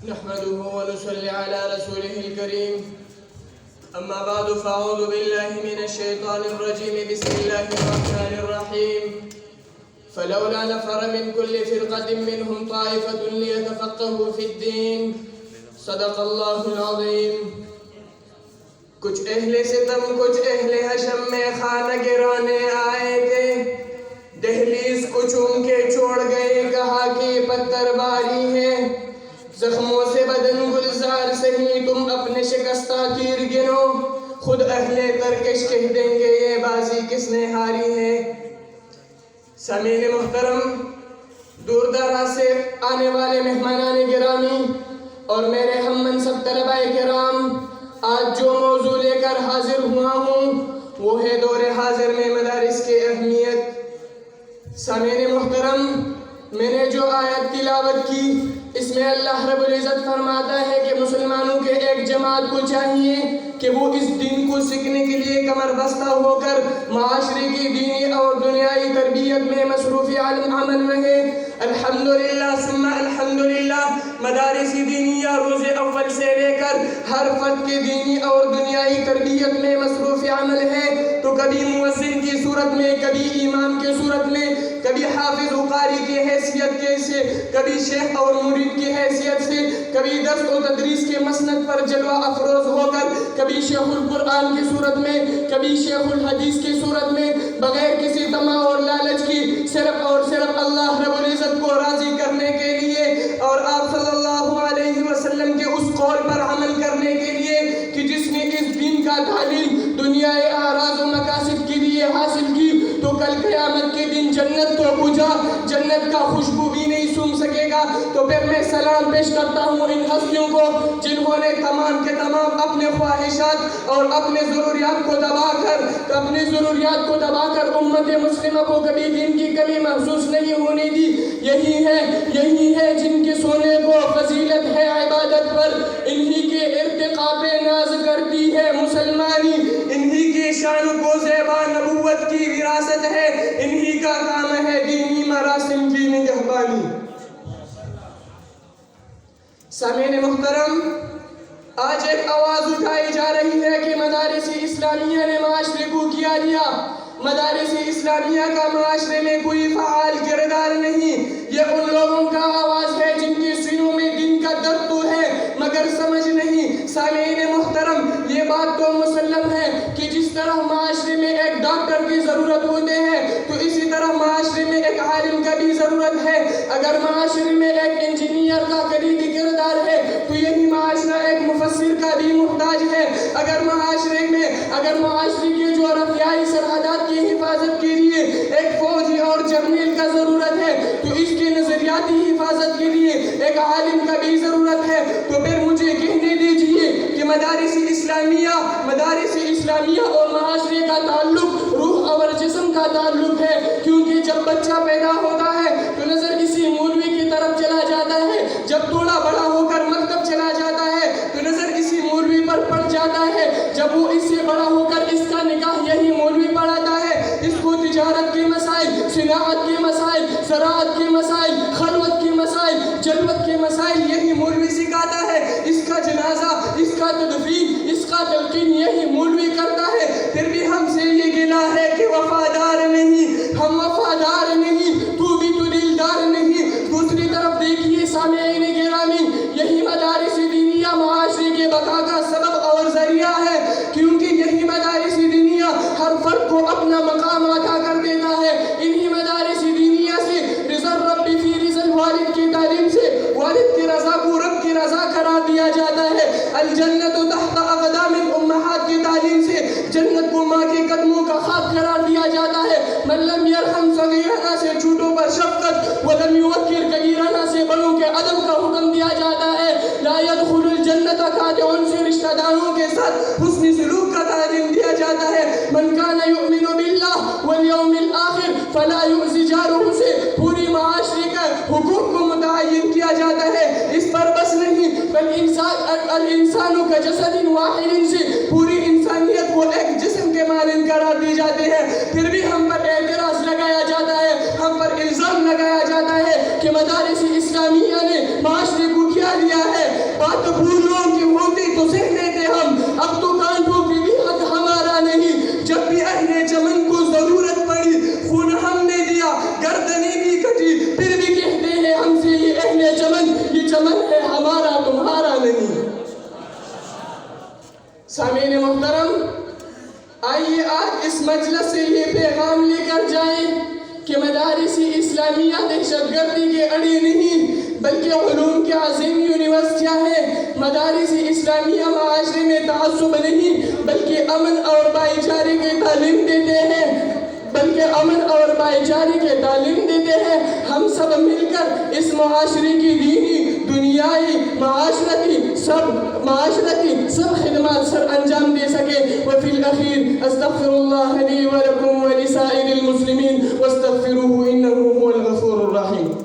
نحمده ونصلي على رسوله الكريم أما بعد فأعوذ بالله من الشيطان الرجيم بسم الله الرحمن الرحيم فلولا نفر من كل فرقة منهم طائفة ليتفقهوا في الدين صدق الله العظيم. کچھ اہل ستم کچھ اہل حشم میں خانہ گرانے آئے تھے، دہلیز کو چوم کے چھوڑ گئے، کہا کہ پتھر باری ہے، زخموں سے بدن گلزار سہی تم اپنے شکستہ تیر گنو، خود اہل ترکش کہہ دیں گے یہ بازی کس نے ہاری ہے. سامعین محترم، دور دراز سے آنے والے مہمانان گرامی اور میرے ہم منصب طلباء کرام، آج جو موضوع لے کر حاضر ہوا ہوں وہ ہے دور حاضر میں مدارس کی اہمیت. سامعین محترم، میں نے جو آیت تلاوت کی اس میں اللہ رب العزت فرماتا ہے کہ مسلمانوں کے ایک جماعت کو چاہیے کہ وہ اس دین کو سیکھنے کے لیے کمر بستہ ہو کر معاشرے کی دینی اور دنیائی تربیت میں مصروف عمل رہے. الحمدللہ ثم الحمدللہ، مدارس دینیہ روز اول سے لے کر ہر فرد کے دینی اور دنیائی تربیت میں مصروف عمل ہے. تو کبھی مؤذن کی صورت میں، کبھی امام کی صورت میں، کبھی حافظ و قاری کی حیثیت سے، کبھی شیخ اور مرید کی حیثیت سے، کبھی درس و تدریس کے مسند پر جلوہ افروز ہو کر، کبھی شیخ القرآن کی صورت میں، کبھی شیخ الحدیث کی صورت میں، بغیر کسی طمع اور لالچ کی، صرف اور صرف اللہ رب العزت کو راضی کرنے کے لیے اور آپ صلی اللہ علیہ وسلم کے اس قول پر عمل کرنے کے لیے کہ جس نے اس دین کا تعلیم دنیائے اعراض و مقاصد کے لیے حاصل کی تو کل قیامت کے دن جنت تو پہنچا، جنت کا خوشبو بھی نہیں سونگ سکے گا. تو پھر میں سلام پیش کرتا ہوں ان ہستیوں کو جنہوں نے تمام کے تمام اپنے خواہشات اور اپنے ضروریات کو دبا کر امت مسلمہ کو کبھی دین کی کمی محسوس نہیں ہونے دی. یہی ہے جن کے سونے کو فضیلت ہے عبادت پر، انہی کے ارتقاء پہ ناز کرتی ہے مسلمانی، انہی کے شان کو زیبا نبوت کی وراثت ہے، انہی کا کام ہے دینی مراسم کی نگہبانی. سامعین محترم، آج ایک آواز اٹھائی جا رہی ہے کہ مدارس اسلامیہ نے معاشرے کو کیا دیا. مدارس اسلامیہ کا معاشرے میں کوئی فعال کردار نہیں. یہ ان لوگوں کا آواز ہے جن کے سینوں میں دین کا درد تو ہے مگر سمجھ نہیں. سامعین محترم، یہ بات تو مسلم ہے کہ جس طرح معاشرے میں ایک ڈاکٹر کی ضرورت ہوتے ہیں تو اسی طرح معاشرے میں ایک عالم کا بھی ضرورت ہے. اگر معاشرے میں ایک انجینئر کا کلیدی کردار ہے تو یہی معاشرہ ایک مفسر کا بھی محتاج ہے. اگر معاشرے کے جو رفیائی سرحدات کی حفاظت کے لیے ایک فوجی اور جرنیل کا ضرورت ہے تو اس کے نظریاتی حفاظت کے لیے ایک عالم کا بھی ضرورت ہے. تو پھر مجھے کہنے دیجئے کہ مدارس اسلامیہ اور معاشرے کا تعلق روح اور جسم کا تعلق ہے، کیونکہ جب بچہ پیدا ہوتا ہے تو نظر کسی مولوی کی طرف چلا جاتا ہے، جب تھوڑا بڑا ہو کر مکتب چلا جاتا ہے تو نظر کسی مولوی پر پڑ جاتا ہے، جب وہ اس سے بڑا ہو کر اس کا نکاح یہی مولوی پڑھاتا ہے، اس کو تجارت کے مسائل، صناعت کے مسائل، زراعت کے مسائل، خلوت کے مسائل، جلوت کے مسائل یہی مولوی سکھاتا ہے، اس کا جنازہ، اس کا تدفین، اس کا تلقین یہی مولوی کرتا ہے. پھر بھی ہم سے یہ گلہ ہے کہ وفادار نہیں، ہم وفادار نہیں، تو بھی تو دلدار نہیں. دوسری طرف دیکھیے سامعین گرامی، یہی مدارس دینیہ معاشرے کے بقا کا سبب اور ذریعہ ہے، کیونکہ یہی مدارس دینیہ ہر فرد کو اپنا مقام عطا کر دیتا ہے. انہی مدارس دینیہ سے رضا رب فی رضا الوالد کی تعلیم سے والد کی رضا کو رب کی رضا قرار دیا جاتا ہے. الجنت تحت اقدام الامہات کی تعلیم سے جنت کو ماں کے قدموں کا خواب قرار دیا جاتا ہے. من لم یرحم صغیرنا سے چھوٹوں پر شفقت، ولم یوقر کبیرنا سے بڑوں کے ادب کا حکم دیا جاتا ہے. لا يدخل الجنت قاطع سے رشتہ داروں کے ساتھ حسن سلوک کا تعلیم دیا جاتا ہے. من کان یؤمن باللہ والیوم الآخر فلا یؤذی جارہ سے پوری معاشرے کا حقوق کو متعین کیا جاتا ہے. اس پر بس نہیں، بل الانسان کا جسد واحد سے پوری انسانیت کو ایک جسم کے مانند قرار دی جاتے ہیں. پھر بھی ہم پر اعتراض لگایا جاتا ہے، ہم پر الزام لگایا جاتا ہے کہ مدارس اسلامیہ نے معاشرے کو کیا دیا ہے. بات بھولوں کی ہوتی تو سہ لیتے ہم، اب تو کانٹوں پہ بھی حق ہمارا نہیں، جب بھی اہل چمن کو ضرورت پڑی خون ہم نے دیا، گردنیں بھی کٹی، پھر بھی کہتے ہیں ہم سے یہ اہل چمن، یہ چمن ہے ہمارا تمہارا نہیں۔ سامعین محترم، آئیے آج اس مجلس سے یہ پیغام لے کر جائیں کہ مدارس اسلامیہ دہشت گردی کے اڑے نہیں بلکہ علوم کی عظیم یونیورسٹیاں ہیں۔ مدارس اسلامیہ معاشرے میں تعصب نہیں بلکہ امن اور بھائی چارے کی تعلیم دیتے ہیں، ہم سب مل کر اس معاشرے کی دینی، دنیائی، معاشرتی سب خدمات سر انجام دے سکے۔ وفی الاخیر استغفر اللہ لی ولکم ولسائر المسلمین واستغفروہ انہ هو الغفور الرحیم۔